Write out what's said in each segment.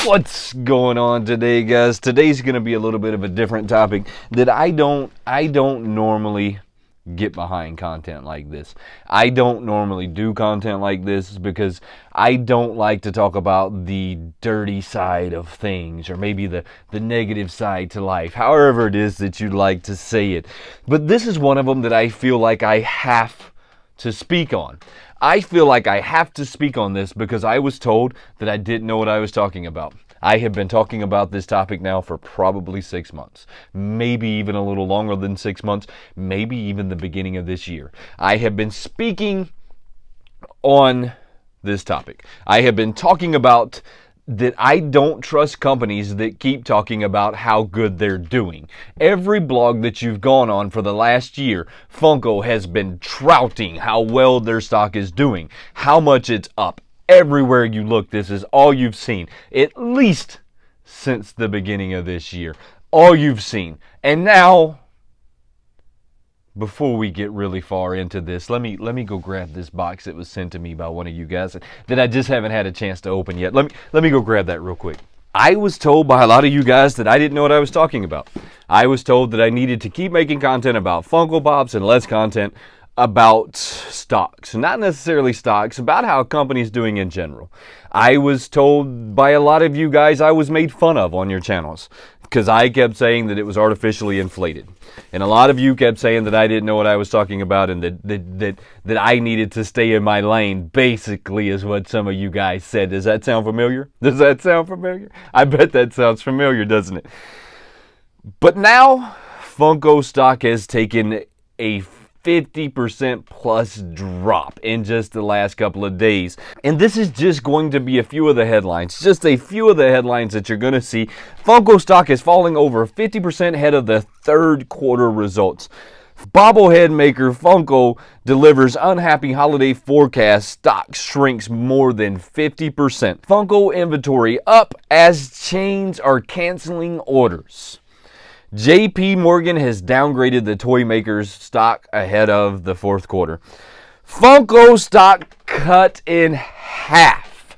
What's going on today, guys? Today's going to be a little bit of a different topic that I don't normally get behind content like this. I don't normally do content like this because I don't like to talk about the dirty side of things, or maybe the negative side to life, however it is that you'd like to say it. But this is one of them that I feel like I have to speak on. I feel like I have to speak on this because I was told that I didn't know what I was talking about. I have been talking about this topic now for probably 6 months, maybe even a little longer than 6 months, maybe even the beginning of this year. I have been speaking on this topic. I have been talking about that I don't trust companies that keep talking about how good they're doing. Every blog that you've gone on for the last year, Funko has been trouting how well their stock is doing, how much it's up. Everywhere you look, this is all you've seen, at least since the beginning of this year. All you've seen. And now, before we get really far into this, let me go grab this box that was sent to me by one of you guys that I just haven't had a chance to open yet. Let me go grab that real quick. I was told by a lot of you guys that I didn't know what I was talking about. I was told that I needed to keep making content about Funko Pops and less content about stocks. Not necessarily stocks, about how a company's doing in general. I was told by a lot of you guys I was made fun of on your channels because I kept saying that it was artificially inflated. And a lot of you kept saying that I didn't know what I was talking about and that I needed to stay in my lane, basically, is what some of you guys said. Does that sound familiar? Does that sound familiar? I bet that sounds familiar, doesn't it? But now, Funko stock has taken a 50% plus drop in just the last couple of days. And this is just going to be a few of the headlines. Just a few of the headlines that you're going to see. Funko stock is falling over 50% ahead of the third quarter results. Bobblehead maker Funko delivers unhappy holiday forecast. Stock shrinks more than 50%. Funko inventory up as chains are canceling orders. JP Morgan has downgraded the toy maker's stock ahead of the fourth quarter. Funko stock cut in half.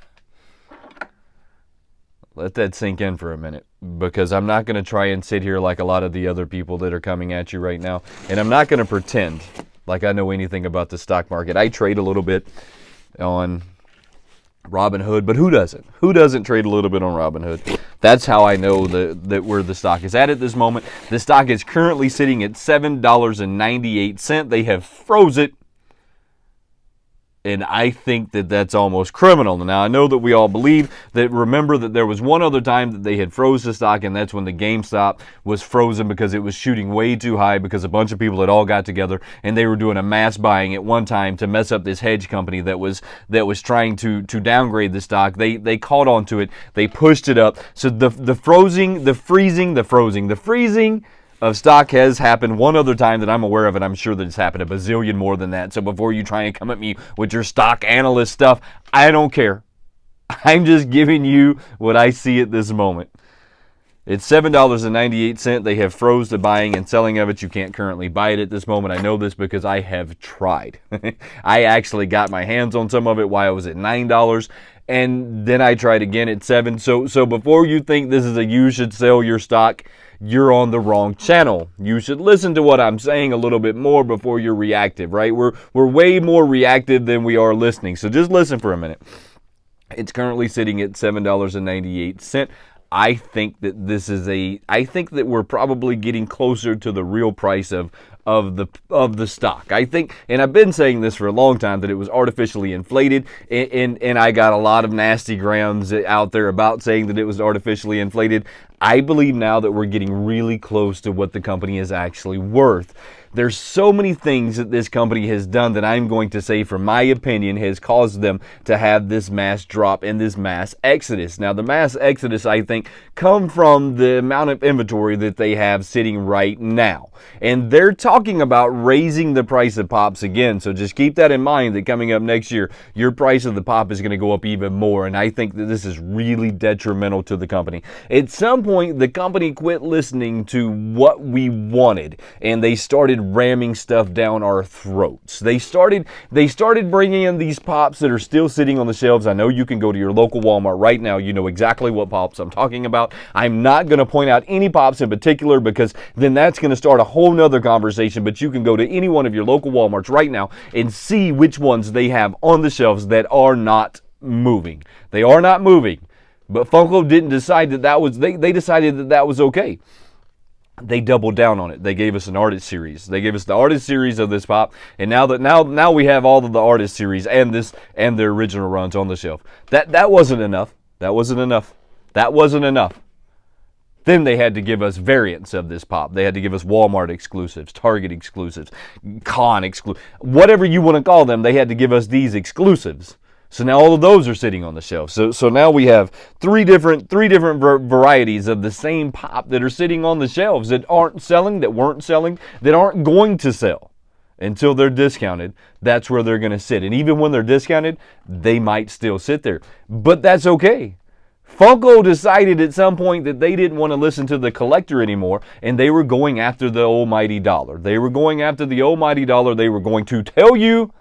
Let that sink in for a minute, because I'm not going to try and sit here like a lot of the other people that are coming at you right now, and I'm not going to pretend like I know anything about the stock market. I trade a little bit on Robinhood, but who doesn't? Who doesn't trade a little bit on Robinhood? That's how I know that where the stock is at this moment. The stock is currently sitting at $7.98. They have froze it, and I think that that's almost criminal. Now, I know that we all believe that, remember that there was one other time that they had froze the stock, and that's when the GameStop was frozen because it was shooting way too high because a bunch of people had all got together and they were doing a mass buying at one time to mess up this hedge company that was trying to downgrade the stock. They caught on to it. They pushed it up. So the freezing of stock has happened one other time that I'm aware of, and I'm sure that it's happened a bazillion more than that. So before you try and come at me with your stock analyst stuff, I don't care. I'm just giving you what I see at this moment. It's $7.98. They have froze the buying and selling of it. You can't currently buy it at this moment. I know this because I have tried. I actually got my hands on some of it while I was at $9, and then I tried again at $7. So before you think this is a you should sell your stock, you're on the wrong channel. You should listen to what I'm saying a little bit more before you're reactive, right? We're way more reactive than we are listening. So just listen for a minute. It's currently sitting at $7.98. I think that we're probably getting closer to the real price of the stock. I think, and I've been saying this for a long time, that it was artificially inflated, and I got a lot of nasty grounds out there about saying that it was artificially inflated. I believe now that we're getting really close to what the company is actually worth. There's so many things that this company has done that I'm going to say, from my opinion, has caused them to have this mass drop and this mass exodus. Now, the mass exodus, I think, come from the amount of inventory that they have sitting right now. And they're talking about raising the price of pops again. So just keep that in mind, that coming up next year, your price of the pop is going to go up even more. And I think that this is really detrimental to the company. At some point, the company quit listening to what we wanted, and they started ramming stuff down our throats. They started bringing in these pops that are still sitting on the shelves. I know you can go to your local Walmart right now. You know exactly what pops I'm talking about. I'm not going to point out any pops in particular, because then that's going to start a whole nother conversation. But you can go to any one of your local Walmarts right now and see which ones they have on the shelves that are not moving. They are not moving. But Funko didn't decide that was, they decided that was okay. They doubled down on it. They gave us an artist series. They gave us the artist series of this pop, and now we have all of the artist series and their original runs on the shelf. That wasn't enough. That wasn't enough. That wasn't enough. Then they had to give us variants of this pop. They had to give us Walmart exclusives, Target exclusives, Con exclusives, whatever you want to call them. They had to give us these exclusives. So now all of those are sitting on the shelf. So now we have three different varieties of the same pop that are sitting on the shelves that aren't selling, that weren't selling, that aren't going to sell until they're discounted. That's where they're going to sit. And even when they're discounted, they might still sit there. But that's okay. Funko decided at some point that they didn't want to listen to the collector anymore, and they were going after the almighty dollar. They were going after the almighty dollar. They were going to tell you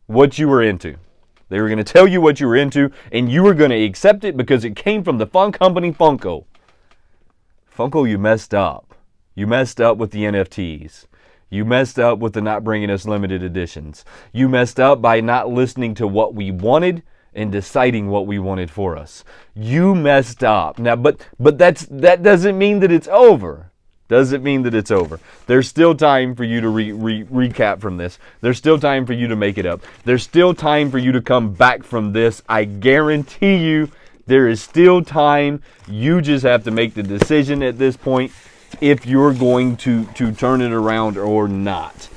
what you were into. They were going to tell you what you were into, and you were going to accept it because it came from the fun company Funko. Funko, you messed up. You messed up with the NFTs. You messed up with the not bringing us limited editions. You messed up by not listening to what we wanted and deciding what we wanted for us. You messed up. Now, but that doesn't mean that it's over. Doesn't mean that it's over. There's still time for you to recap from this. There's still time for you to make it up. There's still time for you to come back from this. I guarantee you there is still time. You just have to make the decision at this point if you're going to turn it around or not.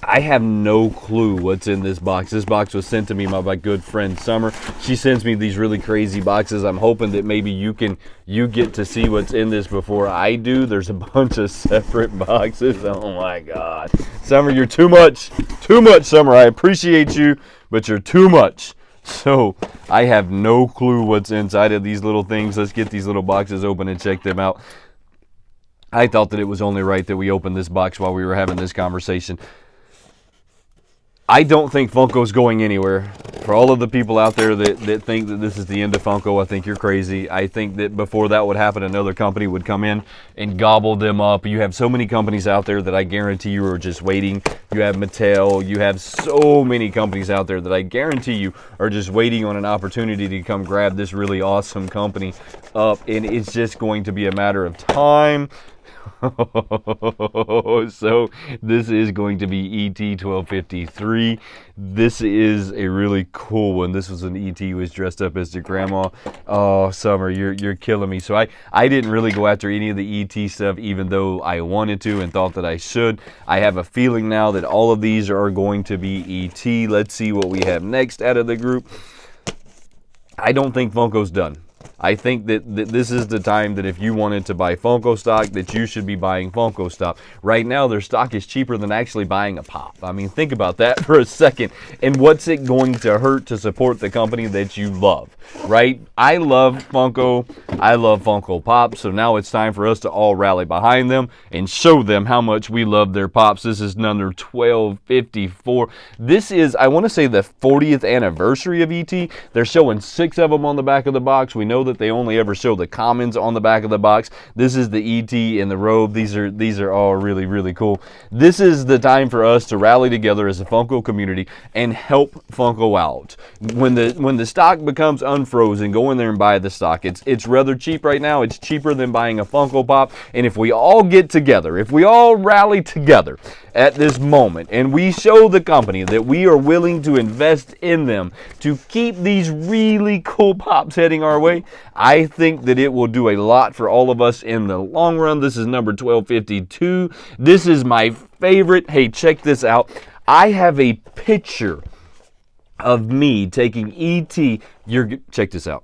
I have no clue what's in this box. This box was sent to me by my good friend Summer. She sends me these really crazy boxes. I'm hoping that maybe you get to see what's in this before I do. There's a bunch of separate boxes. Oh my God. Summer, you're too much. Too much, Summer. I appreciate you, but you're too much. So I have no clue what's inside of these little things. Let's get these little boxes open and check them out. I thought that it was only right that we opened this box while we were having this conversation. I don't think Funko's going anywhere. For all of the people out there that think that this is the end of Funko, I think you're crazy. I think that before that would happen, another company would come in and gobble them up. You have so many companies out there that I guarantee you are just waiting. You have Mattel. You have so many companies out there that I guarantee you are just waiting on an opportunity to come grab this really awesome company up. And it's just going to be a matter of time. So this is going to be ET 1253. This is a really cool one. This was an ET who was dressed up as the grandma. Oh, Summer, you're killing me. So I didn't really go after any of the ET stuff, even though I wanted to and thought that I should. I have a feeling now that all of these are going to be ET. Let's see what we have next out of the group. I don't think Funko's done. I think that this is the time that if you wanted to buy Funko stock, that you should be buying Funko stock. Right now, their stock is cheaper than actually buying a pop. I mean, think about that for a second. And what's it going to hurt to support the company that you love, right? I love Funko. I love Funko Pops. So now it's time for us to all rally behind them and show them how much we love their Pops. This is number 1254. This is, I want to say, the 40th anniversary of ET. They're showing 6 of them on the back of the box. We know that they only ever show the commons on the back of the box. This is the ET in the robe. These are all really, really cool. This is the time for us to rally together as a Funko community and help Funko out. When the stock becomes unfrozen, go in there and buy the stock. It's rather cheap right now. It's cheaper than buying a Funko Pop. And if we all get together, if we all rally together at this moment and we show the company that we are willing to invest in them to keep these really cool pops heading our way, I think that it will do a lot for all of us in the long run. This is number 1252. This is my favorite. Hey, check this out. I have a picture of me taking ET. Check this out.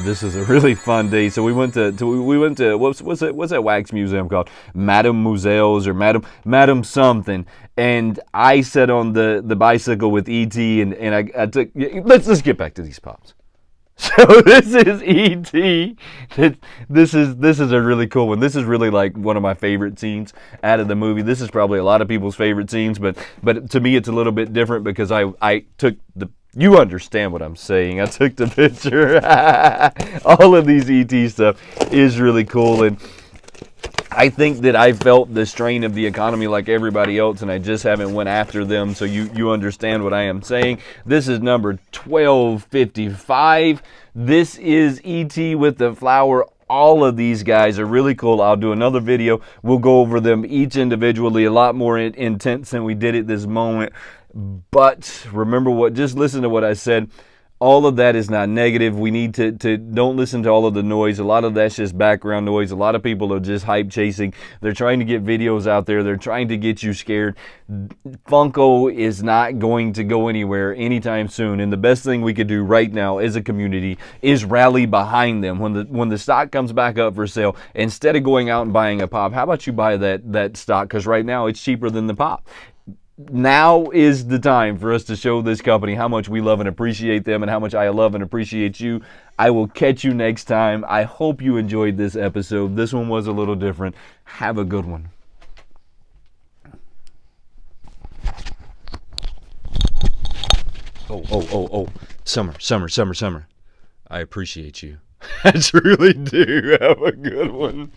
This is a really fun day. So we went to what's that wax museum called? Madame Museos or Madame something. And I sat on the bicycle with ET, and I took. Let's get back to these pops. So this is ET. This is a really cool one. This is really like one of my favorite scenes out of the movie. This is probably a lot of people's favorite scenes, but to me it's a little bit different because I took the. You understand what I'm saying. I took the picture. All of these ET stuff is really cool, and I think that I felt the strain of the economy like everybody else, and I just haven't went after them, so you understand what I am saying. This is number 1255. This is ET with the flower. All of these guys are really cool. I'll do another video. We'll go over them each individually, a lot more intense than we did at this moment. But remember just listen to what I said. All of that is not negative. We need to don't listen to all of the noise. A lot of that's just background noise. A lot of people are just hype chasing. They're trying to get videos out there. They're trying to get you scared. Funko is not going to go anywhere anytime soon. And the best thing we could do right now as a community is rally behind them. When the stock comes back up for sale, instead of going out and buying a pop, how about you buy that stock? Because right now it's cheaper than the pop. Now is the time for us to show this company how much we love and appreciate them and how much I love and appreciate you. I will catch you next time. I hope you enjoyed this episode. This one was a little different. Have a good one. Oh. Summer. I appreciate you. I truly do. Have a good one.